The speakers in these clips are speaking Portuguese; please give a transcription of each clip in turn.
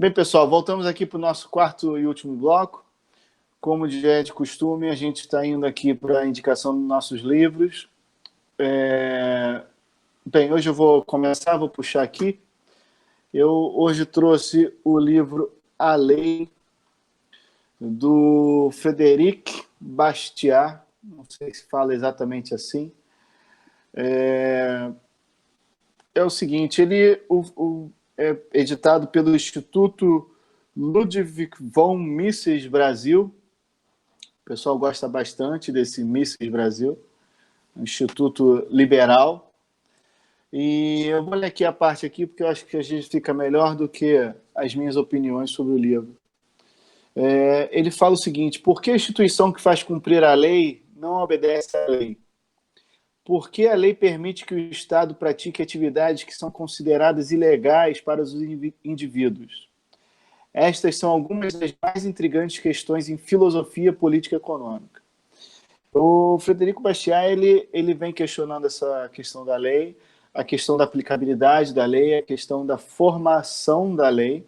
Bem, pessoal, voltamos aqui para o nosso quarto e último bloco. Como já é de costume, a gente está indo aqui para a indicação dos nossos livros. Bem, hoje eu vou começar, vou puxar aqui. Eu hoje trouxe o livro A Lei, do Frédéric Bastiat, não sei se fala exatamente assim. É o seguinte, ele é editado pelo Instituto Ludwig von Mises Brasil. O pessoal gosta bastante desse Mises Brasil, um instituto liberal. E eu vou ler aqui a parte aqui, porque eu acho que a gente fica melhor do que as minhas opiniões sobre o livro. Ele fala o seguinte: por que a instituição que faz cumprir a lei não obedece à lei? Por que a lei permite que o Estado pratique atividades que são consideradas ilegais para os indivíduos? Estas são algumas das mais intrigantes questões em filosofia política econômica. O Frederico Bastiat ele vem questionando essa questão da lei, a questão da aplicabilidade da lei, a questão da formação da lei,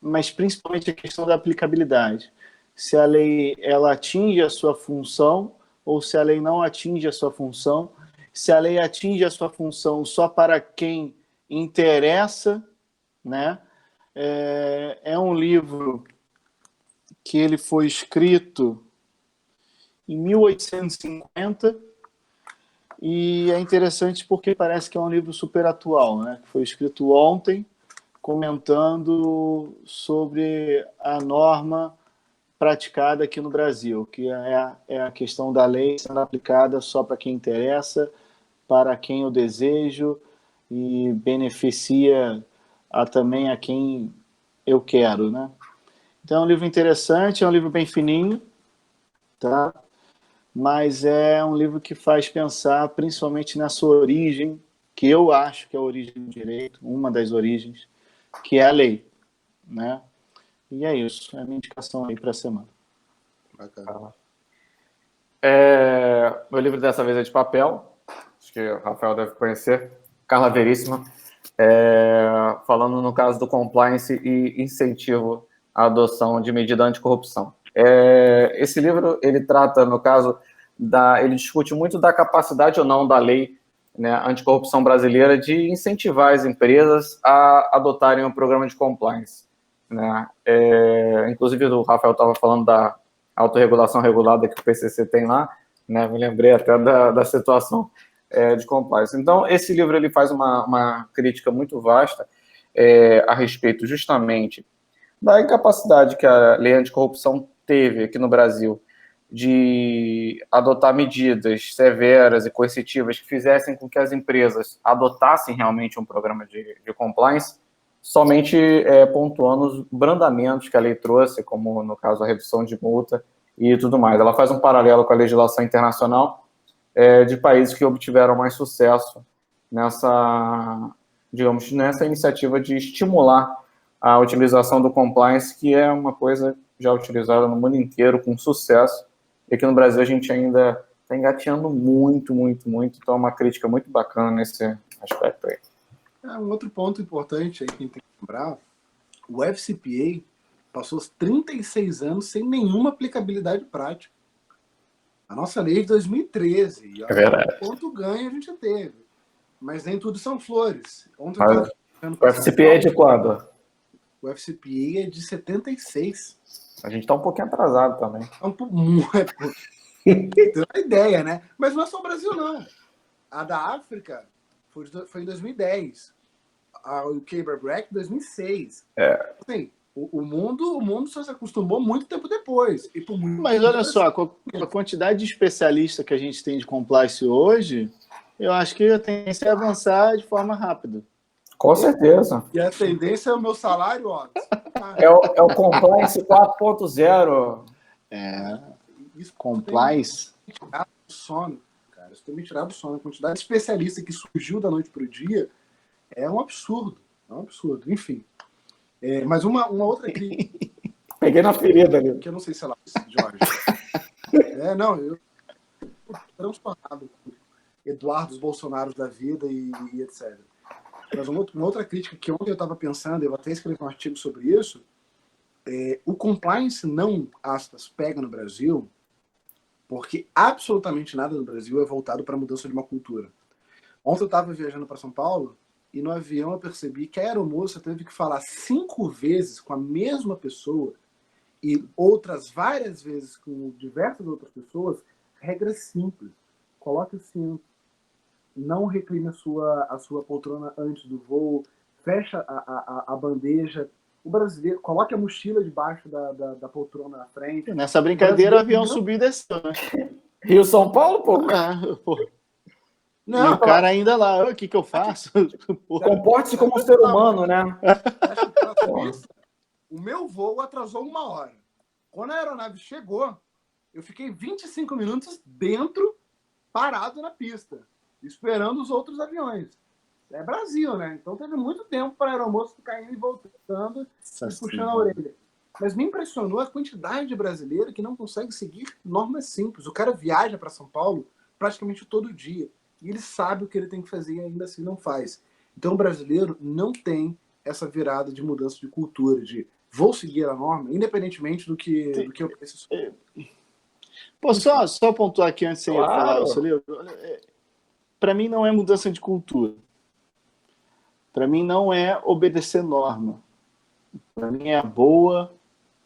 mas principalmente a questão da aplicabilidade. Se a lei ela atinge a sua função ou se a lei não atinge a sua função, se a lei atinge a sua função só para quem interessa, né? É um livro que ele foi escrito em 1850 e é interessante porque parece que é um livro super atual, né? Foi escrito ontem, comentando sobre a norma praticada aqui no Brasil, que é a questão da lei sendo aplicada só para quem interessa, para quem eu desejo e beneficia também a quem eu quero, né? Então é um livro interessante, é um livro bem fininho, tá? Mas é um livro que faz pensar principalmente nessa origem, que eu acho que é a origem do direito, uma das origens, que é a lei, né? E é isso, é a minha indicação aí para a semana. Bacana. Meu livro dessa vez é de papel, acho que o Rafael deve conhecer, Carla Veríssima, falando no caso do compliance e incentivo à adoção de medida anticorrupção. Esse livro, ele trata, no caso, ele discute muito da capacidade ou não da lei, né, anticorrupção brasileira de incentivar as empresas a adotarem um programa de compliance, né? Inclusive, o Rafael estava falando da autorregulação regulada que o PCC tem lá, né? Me lembrei até da situação de compliance. Então, esse livro ele faz uma crítica muito vasta a respeito justamente da incapacidade que a lei anticorrupção teve aqui no Brasil de adotar medidas severas e coercitivas que fizessem com que as empresas adotassem realmente um programa de compliance, somente pontuando os brandamentos que a lei trouxe, como no caso a redução de multa e tudo mais. Ela faz um paralelo com a legislação internacional de países que obtiveram mais sucesso nessa iniciativa de estimular a utilização do compliance, que é uma coisa já utilizada no mundo inteiro com sucesso, e aqui no Brasil a gente ainda está engateando muito, então é uma crítica muito bacana nesse aspecto aí. Um outro ponto importante aí que a gente tem que lembrar, o FCPA passou 36 anos sem nenhuma aplicabilidade prática. A nossa lei é de 2013, é verdade. Quanto ganho a gente teve. Mas nem tudo são flores. Ontem o FCPA é de quando? O FCPA é de 76. A gente está um pouquinho atrasado também. Tem uma ideia, né? Mas não é só o Brasil, não. A da África foi em 2010. A UK Break em 2006. Assim, o mundo só se acostumou muito tempo depois. Mas olha só, com a quantidade de especialistas que a gente tem de compliance hoje, eu acho que a tendência é avançar de forma rápida. Com certeza. E a tendência é o meu salário, ó. É o Compliance 4.0. Isso Compliance? Tem me tirado do sono, cara. Isso tem me tirado do sono. A quantidade de especialista que surgiu da noite para o dia é um absurdo. É um absurdo. Enfim. Mas uma outra crítica. Peguei na ferida ali. Que eu não sei se ela Jorge. Eu transtornado com Eduardo Bolsonaro da vida e etc. Mas uma outra crítica que ontem eu estava pensando, eu até escrevi um artigo sobre isso, o compliance não, aspas, pega no Brasil, porque absolutamente nada no Brasil é voltado para a mudança de uma cultura. Ontem eu estava viajando para São Paulo e no avião eu percebi que a aeromoça teve que falar 5 vezes com a mesma pessoa e outras várias vezes com diversas outras pessoas, regras simples. Coloque o cinto, não recline a sua poltrona antes do voo, fecha a bandeja. O brasileiro, coloque a mochila debaixo da poltrona na frente. Nessa brincadeira, o avião subiu e desceu, né? Rio São Paulo, pô. Pô. Não, e o cara ainda lá, o que eu faço? Comporte-se como um ser humano, né? O meu voo atrasou 1 hora. Quando a aeronave chegou, eu fiquei 25 minutos dentro, parado na pista, esperando os outros aviões. É Brasil, né? Então teve muito tempo para a aeromoça ficar indo e voltando e puxando a orelha. Mas me impressionou a quantidade de brasileiro que não consegue seguir normas simples. O cara viaja para São Paulo praticamente todo dia. E ele sabe o que ele tem que fazer e ainda assim não faz. Então o brasileiro não tem essa virada de mudança de cultura, de vou seguir a norma, independentemente do que eu penso. Pô, só pontuar aqui antes de você falar o seu livro. Para mim não é mudança de cultura. Para mim não é obedecer norma. Para mim é a boa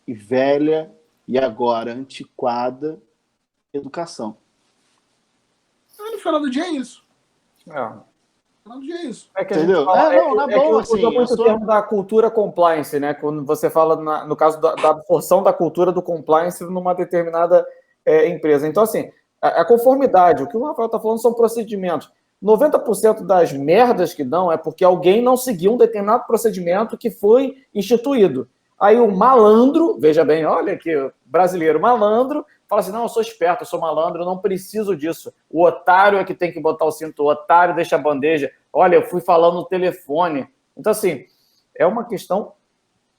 e velha e agora antiquada educação. No final do dia é isso. É. No final do dia é isso. É que entendeu? Fala, na boa, assim. Usa muito o termo da cultura compliance, né? Quando você fala, no caso da absorção da cultura do compliance numa determinada empresa. Então, assim, a conformidade, o que o Rafael está falando são procedimentos. 90% das merdas que dão é porque alguém não seguiu um determinado procedimento que foi instituído. Aí o malandro, veja bem, olha aqui, brasileiro malandro, fala assim, não, eu sou esperto, eu sou malandro, eu não preciso disso. O otário é que tem que botar o cinto, o otário deixa a bandeja. Olha, eu fui falando no telefone. Então, assim, é uma questão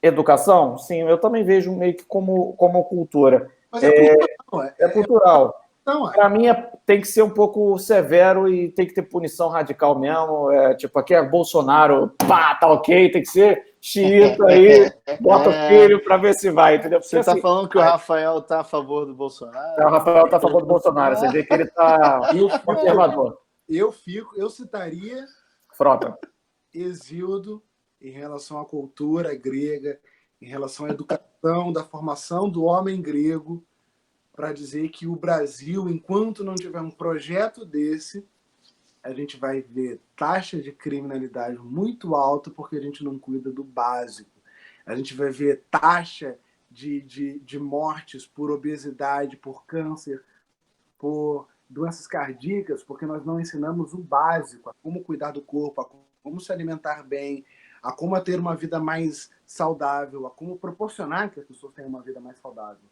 educação? Sim, eu também vejo meio que como cultura. Mas cultural. É cultural. Não, Para mim, tem que ser um pouco severo e tem que ter punição radical mesmo. Tipo, aqui é Bolsonaro, pá, tá ok, tem que ser xiita aí, bota o filho para ver se vai, entendeu? Porque, você está assim, falando que o Rafael está a favor do Bolsonaro? O Rafael está a favor do Bolsonaro, você vê que ele está conservador. Eu citaria Frota. Hesíodo em relação à cultura grega, em relação à educação, da formação do homem grego, para dizer que o Brasil, enquanto não tiver um projeto desse, a gente vai ver taxa de criminalidade muito alta porque a gente não cuida do básico. A gente vai ver taxa de mortes por obesidade, por câncer, por doenças cardíacas, porque nós não ensinamos o básico, a como cuidar do corpo, a como se alimentar bem, a como ter uma vida mais saudável, a como proporcionar que as pessoas tenham uma vida mais saudável.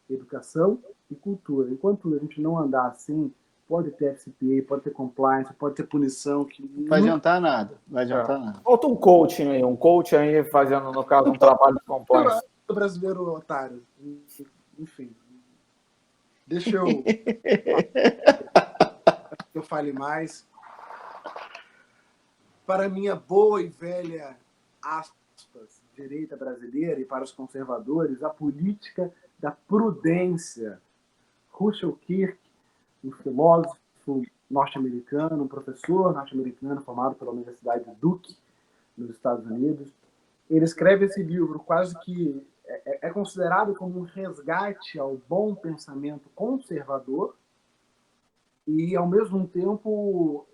Educação e cultura. Enquanto a gente não andar assim, pode ter FCPA, pode ter compliance, pode ter punição. Que não vai adiantar nada. Vai adiantar nada. Falta um coaching aí fazendo, no caso, um trabalho de compliance. O brasileiro otário. Enfim. Deixa eu fale mais. Para minha boa e velha, aspas, direita brasileira e para os conservadores, a política da prudência. Russell Kirk, um filósofo norte-americano, um professor norte-americano formado pela Universidade de Duke, nos Estados Unidos, ele escreve esse livro quase que é considerado como um resgate ao bom pensamento conservador e, ao mesmo tempo,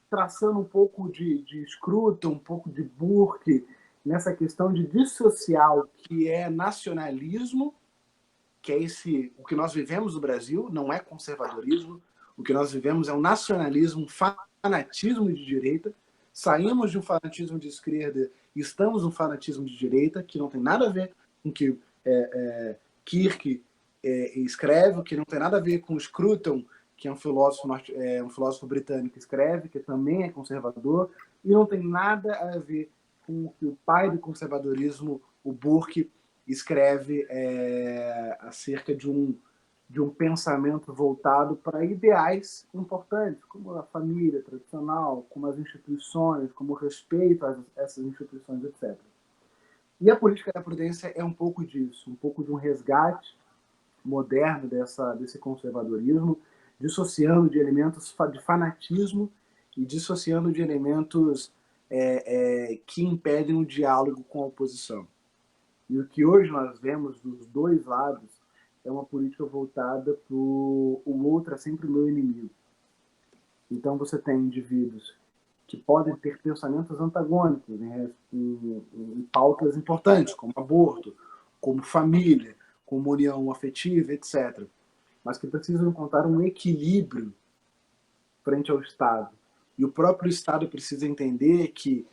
traçando um pouco de Scruton, um pouco de Burke, nessa questão de dissociar o que é nacionalismo, que é o que nós vivemos no Brasil, não é conservadorismo, o que nós vivemos é um nacionalismo, um fanatismo de direita, saímos de um fanatismo de esquerda e estamos num fanatismo de direita, que não tem nada a ver com o que Kirk escreve, que não tem nada a ver com Scruton, que é um filósofo britânico que escreve, que também é conservador, e não tem nada a ver com o que o pai do conservadorismo, o Burke, escreve acerca de de um pensamento voltado para ideais importantes, como a família tradicional, como as instituições, como o respeito a essas instituições, etc. E a política da prudência é um pouco disso, um pouco de um resgate moderno desse conservadorismo, dissociando de elementos de fanatismo e dissociando de elementos que impedem o diálogo com a oposição. E o que hoje nós vemos dos dois lados é uma política voltada para o outro é sempre meu inimigo. Então você tem indivíduos que podem ter pensamentos antagônicos em pautas importantes, como aborto, como família, como união afetiva, etc. Mas que precisam encontrar um equilíbrio frente ao Estado. E o próprio Estado precisa entender que,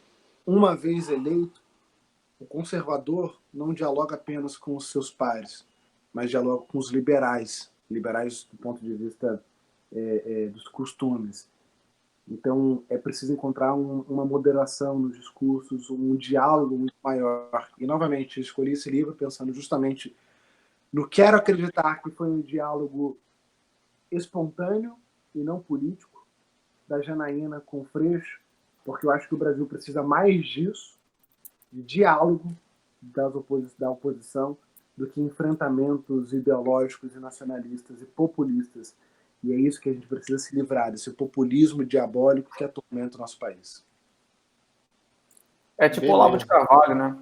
uma vez eleito, o conservador não dialoga apenas com os seus pares, mas dialoga com os liberais, liberais do ponto de vista dos costumes. Então, é preciso encontrar uma moderação nos discursos, um diálogo muito maior. E, novamente, escolhi esse livro pensando justamente no quero acreditar que foi um diálogo espontâneo e não político, da Janaína com o Freixo, porque eu acho que o Brasil precisa mais disso, de diálogo da oposição, do que enfrentamentos ideológicos e nacionalistas e populistas. E é isso que a gente precisa se livrar, desse populismo diabólico que atormenta o nosso país. É tipo o Olavo de Carvalho, né?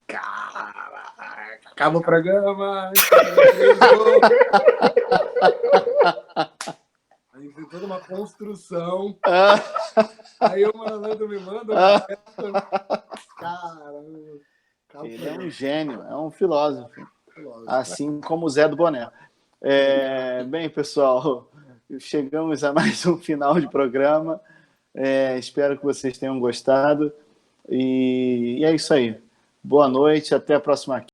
Caraca, acaba o programa. A gente tem toda uma construção. Aí o malandro me manda uma peça. Caramba. Ele é um gênio, é um filósofo. Assim como o Zé do Boné. Bem, pessoal, chegamos a mais um final de programa. Espero que vocês tenham gostado. E é isso aí. Boa noite, até a próxima.